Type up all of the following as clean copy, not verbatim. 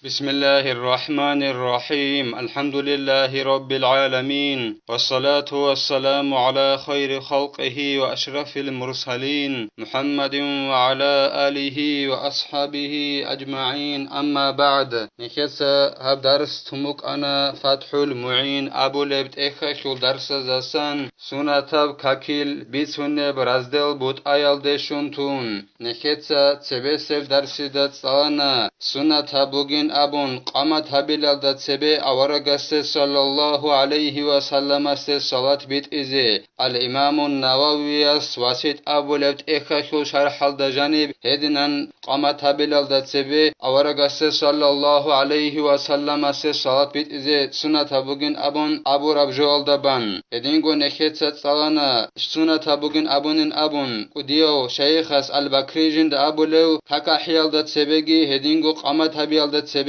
بسم الله الرحمن الرحيم الحمد لله رب العالمين والصلاة والسلام على خير خلقه وأشرف المرسلين محمد وعلى آله وأصحابه أجمعين أما بعد نكسا هب درس تمك أنا فتح المعين أبو لبت إخشو درس زسان سنة كاكيل بيسون برازدل بوت آيال دشونتون نكسا تبسل درس دتسانا سنة بوغين أبون قامت هبيل دتسبي أورغس صلى الله عليه وسلم صلاة بيت إزي الإمام النووي واسيت أبو لبت إخشو شرح الدجانب هدنان قامت هبيل دتسبي أورغس صلى الله عليه وسلم صلاة بيت إزي سنة بوغين أبون أبو ربجول دبان هدنغو نكتسا تسانا سنة بوغين أبون وديو شيخس البكريجين دا أبو لو كاكا حيال دتسبيجي هدنغو قامت هبيل دتسبيجي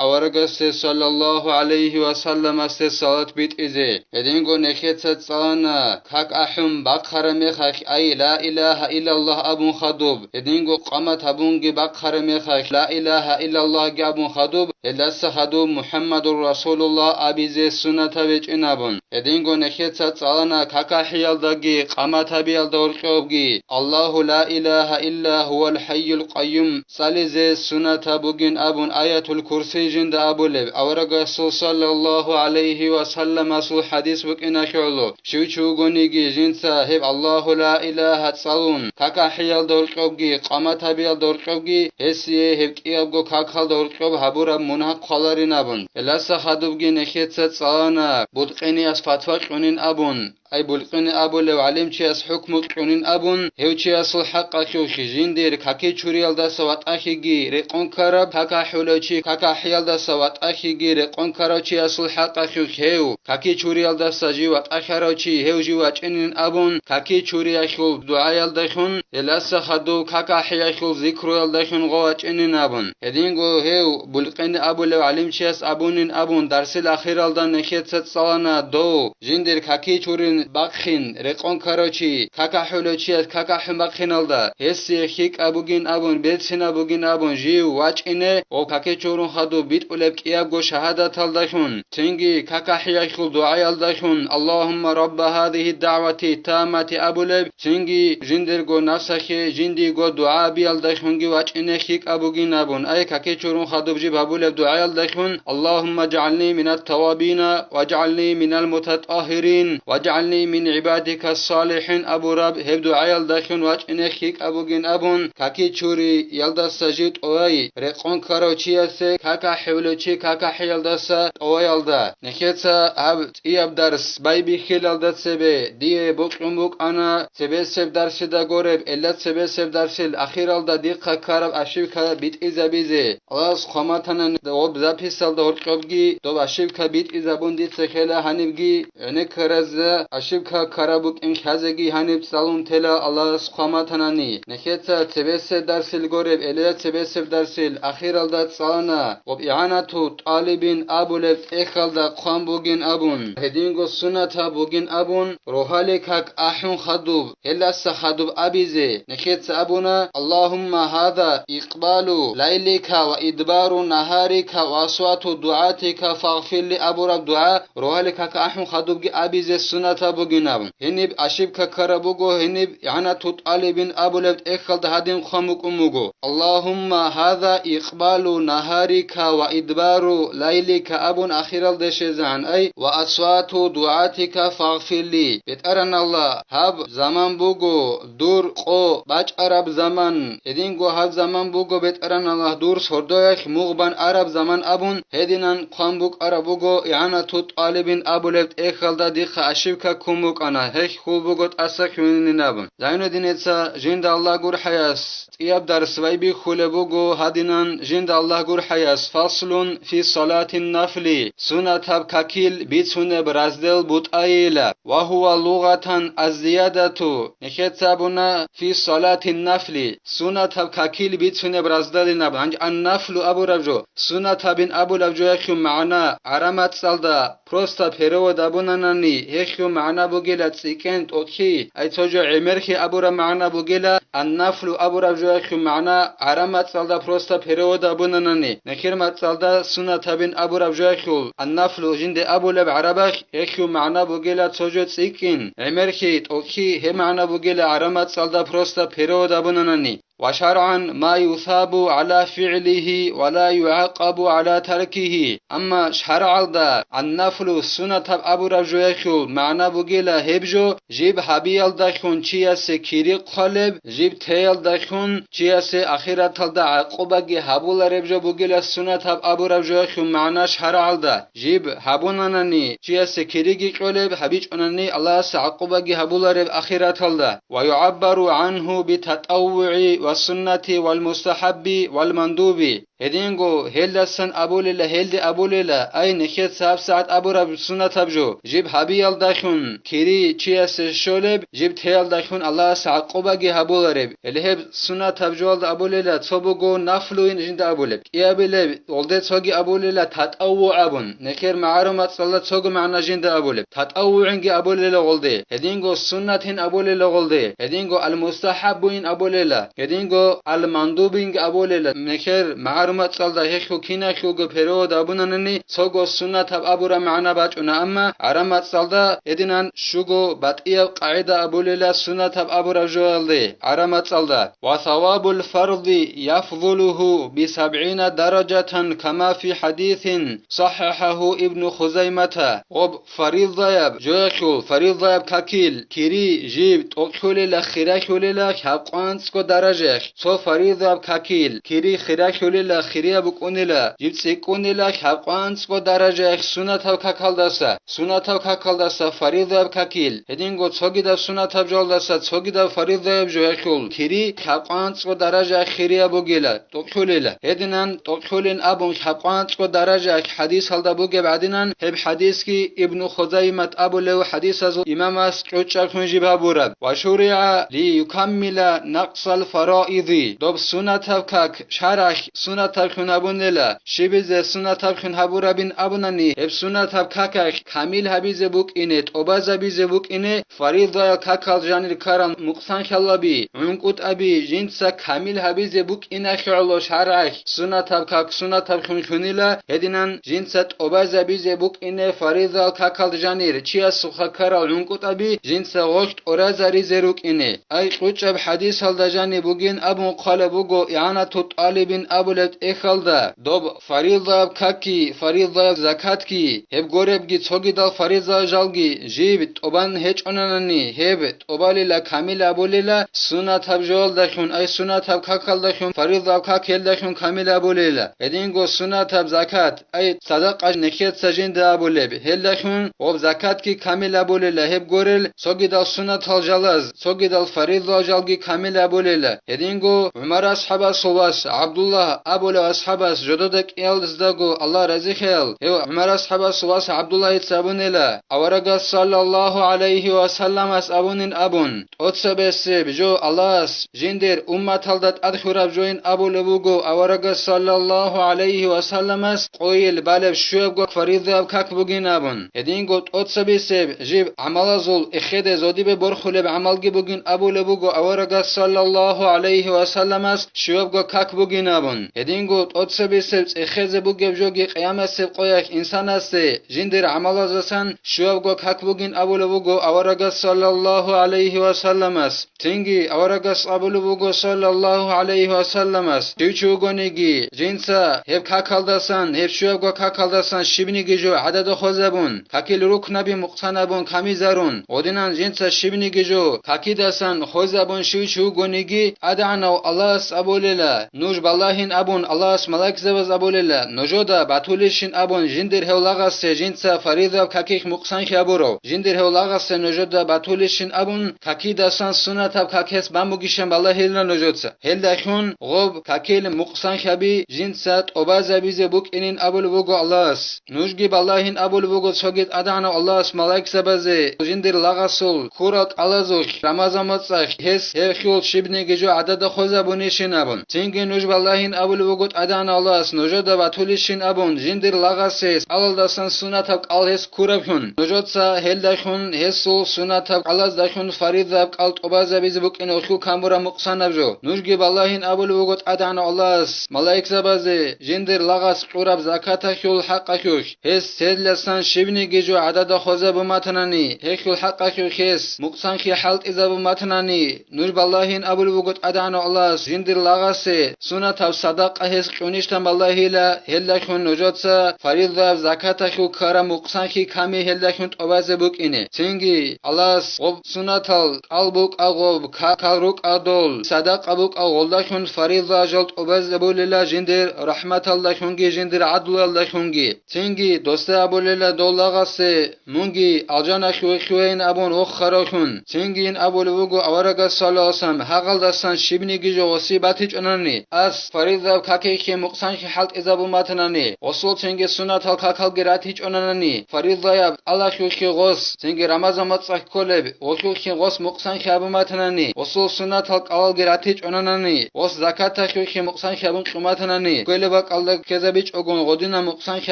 أورغس صلى الله عليه وسلم صلاة بيت إزي هدنغو نكتسا تسانا كاك أحم بقر مخخ أي لا إله إلا الله أبون خدوب هدنغو قامت هبونجي بقر مخخ لا إله إلا الله أبون خدوب هدس خدوب محمد رسول الله أبيزي سنة بيجنابون هدنغو نكتسا تسانا كاكا حيال داجي قامت هبيل دورقوبجي الله لا إله إلا هو الحي القيوم سالزي سنة بوغين أبون آية الكرسي جند أبو لب أورغس صلى الله عليه وسلم سو حديث بكنا شعلو شو غنيجي جنسا هب الله لا إله تسالون كاكا حيال دورقوبجي قامت هبيل دورقوبجي هسيه هب كيابغو كاكال دورقوب هبورا منحق خالارين أبون إلاسا خدوبجي نكتسا تسانا بودقيني أسفاتوا قنين أبون أي بلقين أبو لو علم چياس حكم قنين أبون هو چياس الحق أخيوشي جندير كاكي چوريال دا سوات أخيجي رقون كرب كاكا حولوشي كاكا حيال دا سوات أخيجي رقون كرب چياس الحق أخيوش هو كاكي چوريال دا سجيوات أخيروشي هو جيوات إنين أبون كاكي چوري أخيو دعايال دخون إلاس خدو كاكا حي أخيو ذكرويال دخون غوات إنين أبون هدينغو هو بلقين أبو لو علم چياس أبونين أبون درس الأخيرال دا نخيط ست سالنا دو جندير كاكي چورين باخين رقون كاروچي كاكا حولوچي كاكا حمبخينالدا هسي خيك ابوگين ابون بيتسين ابوگين ابون جيو واچينه او كاكي چورون خدو بيت اولب كيابگو شهادت الدخون تنگي كاكا حياخل دعاء الدخون اللهم رب هذه الدعوة التامة ابولب تنگي جندرگو نفسخي جنديگو دعاء بي الدخونگي واچينه خيك ابوگين ابون اي كاكي چورون خدو بجي بابولب دعاء الدخون اللهم اجعلني من التوابين واجعلني من المتطهرين واجعلني من عبادك الصالحين أبو رب هبدو عيال داخل واج إنخيك أبو جن أبون كاكي تشوري يلدا سجيت أوي رقون كاروشي أسي كاكا حولوشي كاكا حيال داسا أوي يلدا نخيتسا أب إياب درس بايبي خيل يلدا سبي دي بوك أنا سبي سب درس دا غورب إلا سبي سب درس الأخير يلدا ديقا كارب أشيبكا بيت إزا بيزي الله سخامتنا دوب زابي سال دور قبجي دوب أشيبكا بيت إزا بوندي سخيلا هنبجي نكرز أشيبكا كارابوك إن خازجي هنب سالون تلا الله سخامتناني نخيتسا تبس درس الغرب إلا تبس درس الأخير الدات سالنا وبإعانة طالبين أبو لفت إخال دا قام بوغين أبون هدينغو سنة بوغين أبون روحالك هك أحون خدوب هلا سخدوب أبيزي نخيتسا أبونا اللهم هذا إقبال ليلك وإدبار نهارك وأصوات دعاتك فاغفر لي أبو رب دعاء روحالك هك أحون خدوب أبيزي سنة بوغينابن هنيب أشيبكا كربوغو هنيب يعني تطالبين أبو لبت إخلد هادين خمك أموغو اللهم هذا إقبال نهارك وإدبار ليلك أبون أخير الدشيزان أي وأصوات دعاتك فاغفر لي بتأرن الله هب زمان بوغو دور قو باج عرب زمان هدينغو هب زمان بوغو بتأرن الله دور سردويخ مغبان عرب زمان أبون هدينان قنبوك عربوغو يعني تطالبين أبو لبت إخلد ديخ أشيبكا كموك أنا هيك خوبوغوت أساك من نابن زينو دينيتسا جند الله غور حياس إياب درس ويبي خولبوغو هادينان جند الله غور حياس فصل في صلاة النفل سنة كاكيل بيتسون برازدل بوت آيلا وهو لغة الزيادة نخيتسابنا في صلاة النفل سنة كاكيل بيتسون برازدل نابن النفل أبو ربجو سنة بن أبو ربجو يخيم معنا عرمت سالدا просто перевод абунанани хехю ма'на бугела цикен токхи ай цожо эмерхи абура ма'на бугела аннафлу абура жохю ма'на арама цалда просто перевод абунанани нехир мацалда суна табин абура жохю аннафлу жинде абулаб арабах хехю ма'на бугела цожо цикен эмерхи токхи he ма'на бугела арама цалда просто перевод абунанани وشرعا ما يثاب على فعله ولا يعاقب على تركه اما شرع دا النفل سنة ابو رجوخو معنى بوگيلا هبجو جيب حبيل دخون چياس كيري قلب جيب تيل دخون چياس اخيرت دا عقوبه حبول ربجو بوگيلا سنة ابو رجوخو معنى شرع دا جيب حبونانني چياس كيري قلب حبيج انني الله عقوبه حبول رب اخيرت دا ويعبر عنه بتطوع والسنة والمستحب والمندوب هدينغو هلسن ابولله هلد ابولله اي نخيت ساب ساعت ابو رب سنة تبجو جيب حبيل داخون كيري چياس شولب جيب تيل داخون الله سعقوبه حبول رب الهب سنة تبجو ابولله صبغو نفلوين جند ابولب يابله ولد صوغي ابولله تطوع ابون نخير معلومات صلى صوغ معنا جند ابولب تطوعنگي ابولله ولد هدينغو سنتين ابولله ولد هدينغو المستحبين ابولله هدينغو المندوبين ابولله نخير معلومات صلى هيخو كينا خو перевод абунанани صوغو سنت ابورا معنا باچونا اما عرمات صلى ادينان شوغو باتيه قاعده ابولله سنت ابورا جولدي عرمات صلى وثواب الفرض يفضله ب70 درجة كما في حديث صححه ابن خزيمة وب فريضه جوخو فريضه كاكيل كيري جيب توكول لخيراكول لحقانسكو درجه سو فريضه كاكيل كيري خيراكول لخيريا بكونيلا جيب سيكونيلا حقانسكو درجه سنتو كاكالداسا سنتو كاكالداسا فريضه كاكيل هدينغو صوغيدا سنتو جولداسا صوغيدا فريضه جوخول كيري حقانسكو درجه خيريا بوگيلا توكوليلا هدينان توكولين ابون حقانسكو درجه حديث هلدا بوگه بعدينان هب حديث كي ابن خزيمة ابو له حديث از امام اس چوچا كونجي بابورد وشرع ليكمل نقص الفرائض دوب سنتو كاك شرح سنتو كنابونلا شبيز سنتو كنابورا بين ابوناني هب سنتو كاك كامل حبيز بوك انت اوبازا بيز بوك انه فريضه كاكال جانر كارم مقسان خلابي عنقوت ابي جنسا كامل حبيز بوك انه خلو شرح سنتو كاك سنتو كنلا هدينان جنسا اوبازا بيز بوك انه فريضه كاكال جانر چيا سوخا كارا عنقوت ابي جنسا وقت اورازاري زروك انه اي قوچب حديث هلدجاني بوگين ابو قال بوگو اعانه طالبين ابولت اخلدا دوب فريضه كاكي فريضه زكات كي هب گوربگي چوگيدا فريضه جالگي جيب توبان هچ اونانني هب توبالي لا كامل ابوليلا سنت ابجول دخون اي سنت اب كاكل دخون فريضه كاكل دخون كامل ابوليلا ادينگو سنت اب زكات اي صدقه نخيت سجند ابولب هل دخون وب زكات كي كامل ابوليلا هب گورل چوگيدا سنت الجلاز چوگيدا فريضه جالگي كامل ابوليلا ادينگو عمر اصحاب صواس عبد الله ابو اصحاب جدودك يلزدغو الله رضي خيل هو عمر اصحاب صواس عبد الله صابونلا اورغ صلى الله عليه وسلم اس ابونين ابون اوتسبس بجو الله جندر امت هلدت ادخراب جوين ابو لبوغو اورغ صلى الله عليه وسلم اس قويل بالب شوبغو فريضه كاك بوگين ابون ادينگو اوتسبس جيب عملازول اخد زودي به برخلب عملگي بوگين ابو لبوغو اورغ صلى الله عليه وسلم اس شوبغو كاك بوگين ابون ادينگو اوتسبس اخد بوگب جوگي قيامت سب قويك انسان است جندر عملازسان شوبغو كاك بوگين ابو لبوغو اورغ صلى الله عليه وسلم اس تنگي اورغ ابو لبوغو صلى الله عليه وسلم اس چوچوگونيگي جنسا هب كاكالدسان هب شوبغو كاكالدسان شيبنيگي جو عدد خوزبون كاكيل ركنبي مقتنبون كاميزارون ودينان جنسا شيبنيگي جو كاكيدسان خوزبون چوچوگونيگي ادعنو الله اس ابوللا نوج باللهين ابون الله اس ملائك زبز ابوللا نوجودا باتولشين ابون جندر هولاغس جنسا فريضه كاكيخ مقسان خبرو جندر هولاغس نوجودا باتولشين ابون كاكيدسان سنت اب كاكس باموگيشن بالله نوجوتسا هلدخون غوب كاكيل مقسان خبي جنسات اوبازا بيزه بوك انين ابول وگو الله اس نوجگي باللهين ابول وگو سوگيت ادعنو الله اس ملائك زبز جندر لاغسول كورات الازوخ رمضان مصخ هس هخول شبنيگي جو عدد خوزبونيشين ابون تنگي نوج باللهين ابول وگوت ادان الله نجود و طولشین ابون جندر لغاسس алалдасан сунатав алҳес курабхун нуҷотса ҳелдахун ҳесу сунатав алаздахун фаридав алтубазабиз букиноху камура муқсанавжо нурги баллаҳин абулвугот адан аллас малаикзабазе жендер лагас қураб закатахюл ҳаққахюх ҳес ҳелдасан шивнигижу адада хозабуматанани ҳехюл ҳаққахюх ҳес муқсанхи ҳалтизабуматанани нур баллаҳин абулвугот адан аллас жендер лагасе сунатав садаққа ҳес қуништан баллаҳила ҳелдахун нуҷотса фаридав закатаху кара муқсанхи ками ҳелдахун тобазе букине цинги аллас ғоб сунатал албук агоб калрук адол садақа бук аголдахун фаридва жол тобазе булила жиндир раҳматаллахунги жиндир адлаллахунги цинги доста абулила доллағасе мунги алҷанахуихуин абун оххарахун цингин абулвугу аварага саласам ҳағалдасан шибниги жоғоси батиҷонани ас фаридав какехи муқсанхи ҳалт изабуматанани осул цинги сунатал какал гират ҳиҷ онанани фаридвая аллахюхи ғос цинги рамазаматсах колеб охюхи ғос муқсанхи абуматанани осул сунатал қалал гират ҳиҷ онанани ос закатахюхи муқсанхи абун қуматанани колеба қалда кезабиҷ огун ғодина муқсанхи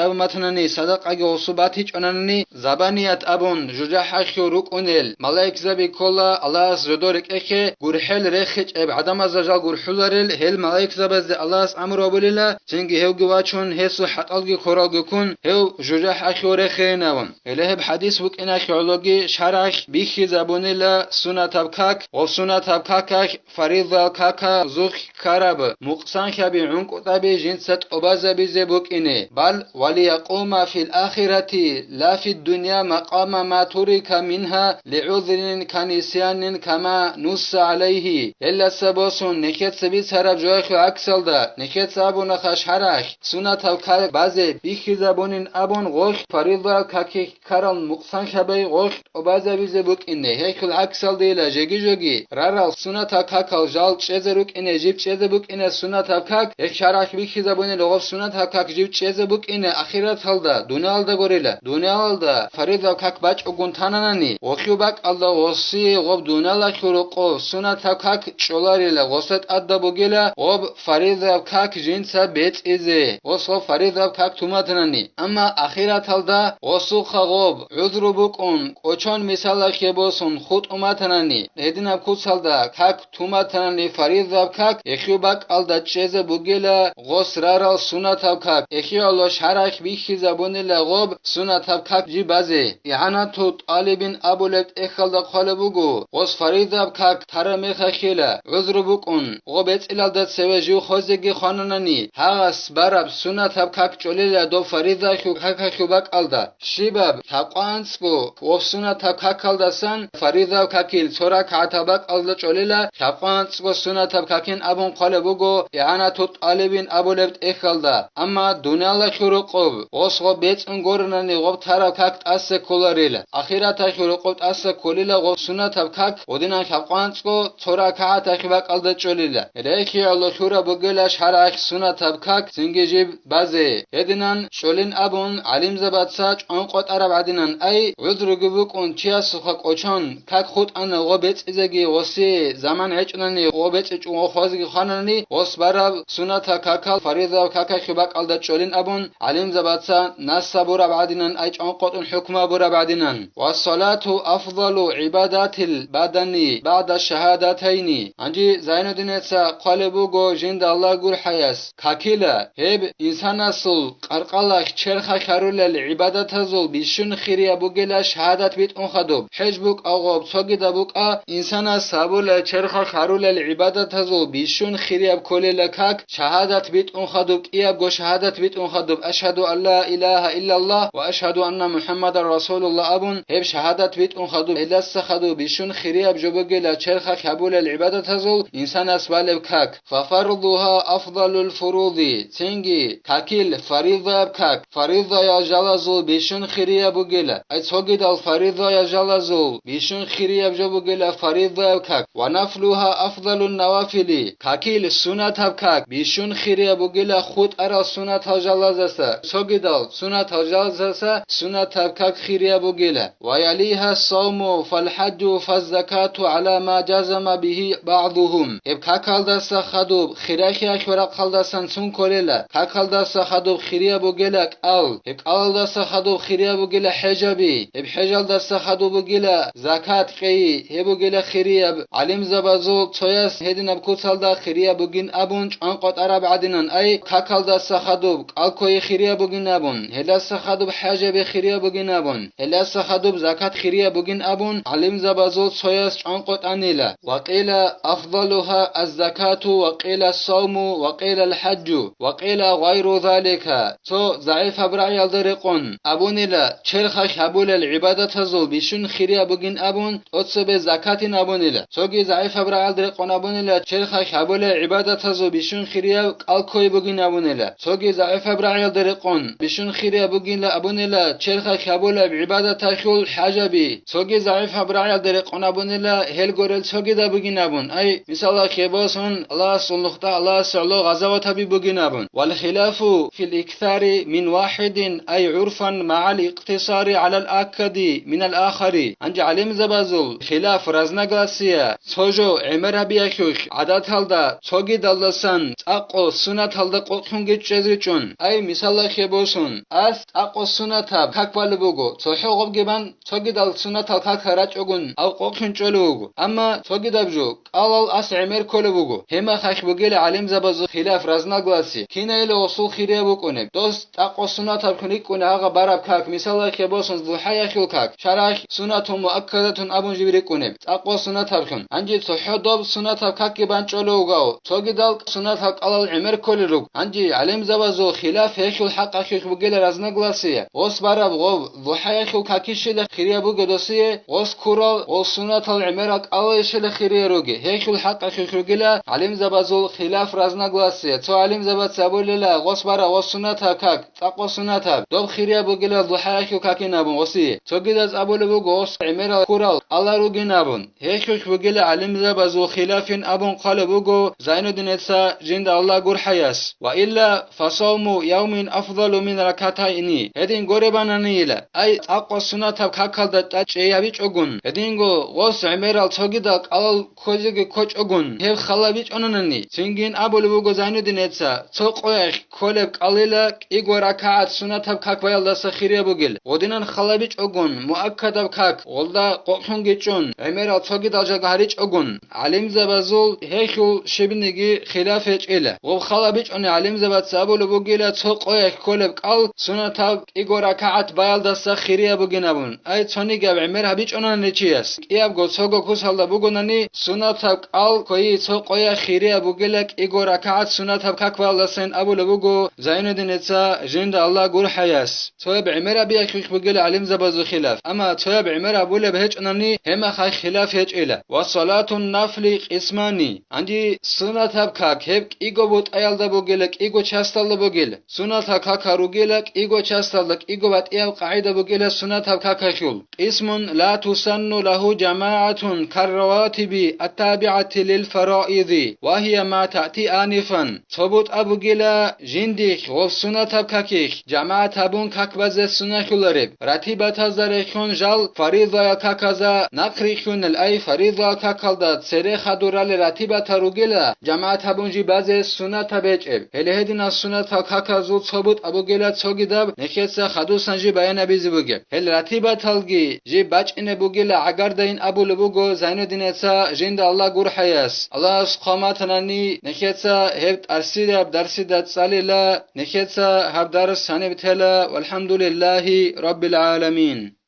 абуматанани садақаги осубат ҳиҷ онанани забаният абун жуҷаҳахю рукунел малаик заби кола аллас жудорик эхе гурҳел рехиҷ эб адамазажал гурҳуларел ҳел малаик забазде аллас амробулила цинги ҳевги вачун ҳесу ҳаталги коралгукун ҳев жуҷаҳахю рехенавун элеҳеб ҳадис букинахи ологи шарах бихи забунила сунатавкак ва сунатавкаках фаридал кака зух караб муқсанхаби ункутаби жинсат обазабизе букине бал валияқума фил ахирати ла фи дунья мақама ма турика минха лиъудрин канисянин кама нусса алайҳи элласабосун некетсаби сараб ҷояху аксалда некетсабунаха шарах сунатавкак базе бихи забунин абун ғох фаридал каки карал муқсанхабай ғох обазабизе букине ҳекул аксалдила жегижоги рарал сунатавкакал жал чезе рукине жиб чезе букине сунатавкак ек шарах бихи забунин ғоф сунатавкак жиб чезе букине ахираталда дуниялда горила дуниялда фаридавкак бач огунтананани охюбак алда ғоси ғоб дуниялахюруқов сунатавкак чоларила ғосат адда бугила ғоб фаридавкак жинса бецизе ғосо фаридавкак туматанани амма ахираталда ғосуха ғоб узру букун қочон мисалахе босун худ уматанани ҳединаб кусалда как туматанани фаридавкак эхюбак алда чезе бугила ғос рарал сунатавкак эхиало шарах бихи забунила ғоб сунатавкак ҷи базе иъанату талибин абулет эхалда қоле бугу ғос фаридавкак тара мехахила узру букун ғоб эцилалда севе ҷи хозеги хонанани ҳағас бараб сунатавкак чолила до фаридахю какахюбак алда шибаб тақванцбу ғоб сунатавкак алдасан фаридавкакил цора катабак алда чолила тақванцбу сунатавкакин абун қоле бугу иъанату талибин абулет эхалда амма дуниялахюруқов ғос ғоб бецун горнани ғоб таравкак тасе коларила ахиратахюруқов тасе колила ғоб сунатавкак одинан тақванцбу цора катахюбак алда чолила рехи аллахюра бугила шарах сунатавкак цингижиб базе ҳединан чолин абун алимзабадса чонқотараб адинан ай узругубукун чиасуха қочон как худ ана ғоб эцизаги ғоси заман ҳечунани ғоб эцичун ғохозиги ханани ғос бараб сунатавкакал фаридавкака хюбак алда чолин абун алимзабадса насса бураб адинан ай чонқотун ҳукма бураб адинан вассалату афдалу ибадатил бадани баъда шаҳадатайни анҷи зайнуддинеца қоле буго жинда аллах гур ҳаяс какила ҳеб инсанасул қарқалах черха харулал ибадатазул бишун хирия бугила шаҳадат битун хадуб ҳеҷ бук оғоб цогида бук а инсанас сабула черха харулал ибадатазул бишун хирия колила как шаҳадат битун хадуб кияб го шаҳадат битун хадуб ашҳаду ан ла илаҳа иллаллаҳ ва ашҳаду анна муҳаммадан расулуллаҳ абун ҳеб шаҳадат битун хадуб эласа хадуб бишун хирияб ҷо бугила черха кабулал ибадатазул инсанас балеб как фафардуҳа афдалул фуруди цинги какил фаридаб как фаридая жалазул бишун хирия бугила ай цогидал фаридая жалазул бишун хирияб ҷо бугила фаридаб как ва нафлуҳа афдалун навафили какил сунатаб как бишун хирия бугила худ ара сунатал жалазаса цогидал сунатал жалазаса сунатаб как хирия бугила ва ялиҳа савму фалҳаҷҷу фаззакату ала ма ҷазама биҳи баъдуҳум еб какалдаса хадуб хирахи акбар قلدسن سون كوللا كاكلدس خدوب خيريا بوجلا قال هقالدس خدوب خيريا بوجلا حجابي بحجالدس خدوب بوجلا زكاة قي هبوجلا خيريا علم زبازو تويس هدين بكوتالدا خيريا بوجين ابون انقط عرب عدنان اي كاكلدس خدوب قالكوي خيريا بوجين ابون هلاس خدوب حجاب خيريا بوجين ابون هلاس خدوب زكاة خيريا بوجين ابون علم زبازو تويس انقط انيلا وقيل افضلها الزكاة وقيل الصوم وقيل الحج وقيل غير ذلك تو ضعيف ابرع يلدرقون ابونيلا چرخ حبول العبادة تزول بيشون خيريا بوجين ابون اتسب زكاة ابونيلا توغي ضعيف ابرع يلدرقون ابونيلا چرخ حبول العبادة تزول بيشون خيريا الكوي بوجين ابونيلا توغي ضعيف ابرع يلدرقون بيشون خيريا بوجين ابونيلا چرخ حبول العبادة تخول حجبي توغي ضعيف ابرع يلدرقون ابونيلا هل گورل توغي دا بوجين ابون اي مثلا خيباسون الله سلختا الله سعلو غزوات بوجنابون والخلاف في الإكثار من واحد أي عرفا مع الاقتصار على الأكد من الآخر أنج علم زبازل خلاف رزنقلاسيا توجو عمر بيكوخ عدد هلدا توجي دلسان أقو سنة هلدا قوقنجي جزرچون أي مثلا خيباسون أس أقو سنة تاب كاكوال بوغو توحو غبگبان توجي دل سنة هلكا راج أغن أو قوقن چولوغو أما توجي دبجو قالل أس عمر كولوغو هما خاخ بوغيل علم زبازل خلاف رزنقلاسي كينا إلى وصول خيريا بوكونب دوست أقو سنة تبكنيك كون أغا بارب كاك مثلا خيباسون ضحايا خيل كاك شرح سنة مؤكدة أبون جبري كونب أقو سنة تبكن أنجي تحو دوب سنة تبكاك بان چولوغاو توغي دال سنة تبقال عمر كولروغ أنجي علم زبازو خلاف هيخل حق أخيخ بوغيل رزنقلاسي وص بارب غوب ضحايا خيل كاكيشي لخيريا بوغدوسي وص كورال وص سنة العمرك أوليش لخيريا روغي هيخل حق أخيخ بوغيل علم زبازو خلاف رزنقلاسي تو علم زبات سابوللا غصبرا وسنتها كاك تقو سنتها دوب خيريا بوغيلا ضحايا كاكينابون غسي توغيداز ابول بوغوس عمرا كورال الله روغينابون هيكوك بوغيلا علم زبازو خلافين ابون قال بوغو زين الدين جند الله غور حياس والا فصوم يوم افضل من ركعتين هدين غوربانانيلا اي تقو سنتها كاكالدا تاچيابي چوغون هدينغو غوس عمرا توغيدا قال كوجيغي كوچ اوغون هي خلابي چوننني سينگين ابول بوغو زين الدين توقع كولب قليلا إيغورا كات سنة كاك ويلا سخيريا بوغيل ودينان خلابيچ اوغون مؤكد كاك ولدا قوخونگيچون عمرا توغي دالجا غاريچ اوغون علم زبازول هيخو شبنيگي خلافچ اله و خلابيچ اون علم زبات سابول بوغيلا توقع كولب قال سنة إيغورا كات بايلدا سخيريا بوغينابون اي تونيگا عمرا بيچ اونان نچياس اياب گو سوگو كوسالدا بوغوناني سنة قال كوي توقع خيريا بوغيلك إيغورا كات سنة كاك والله أبو لبوغو زين الدين جند الله غور حياس تواب عمر بيا خيخ بقول علم زبازو خلاف أما تواب عمر أبو لبهج أنني هما خاخ خلاف هج إله والصلاة النفل قسماني عندي سنة كاك هب إيغو بوت أيال دبوغيلك إيغو چاستال دبوغيل سنة كاك روغيلك إيغو چاستالك إيغو بات إيال قاعدة بوغيل سنة كاك خيول اسم لا تسن له جماعة كالرواتب التابعة للفرائض وهي ما تأتي آنفا ثبوت أبو جلا جنديك والسنة تبكاكيك جماعة تبون كاكبز السنة كلارب رتيبة تزاريكون جال فريضة كاكازا نقريكون الأي فريضة كاكالدات سري خدورال رتيبة تروجلا جماعة تبون جي باز السنة تبجب هلهدنا السنة كاكازو ثبوت أبو جلا تسوجداب نكيتسا خدو سنجي بيان بيزبوجب هل رتيبة تلقي جي باج إن أبو جلا عقار دين أبو لبوجو زينو دينتسا جند الله غور حياس الله سقامتناني نكيتسا هبت أرسيدا بدرسيدا تساليلا نكيتسا هب درس سنبتلا والحمد لله رب العالمين.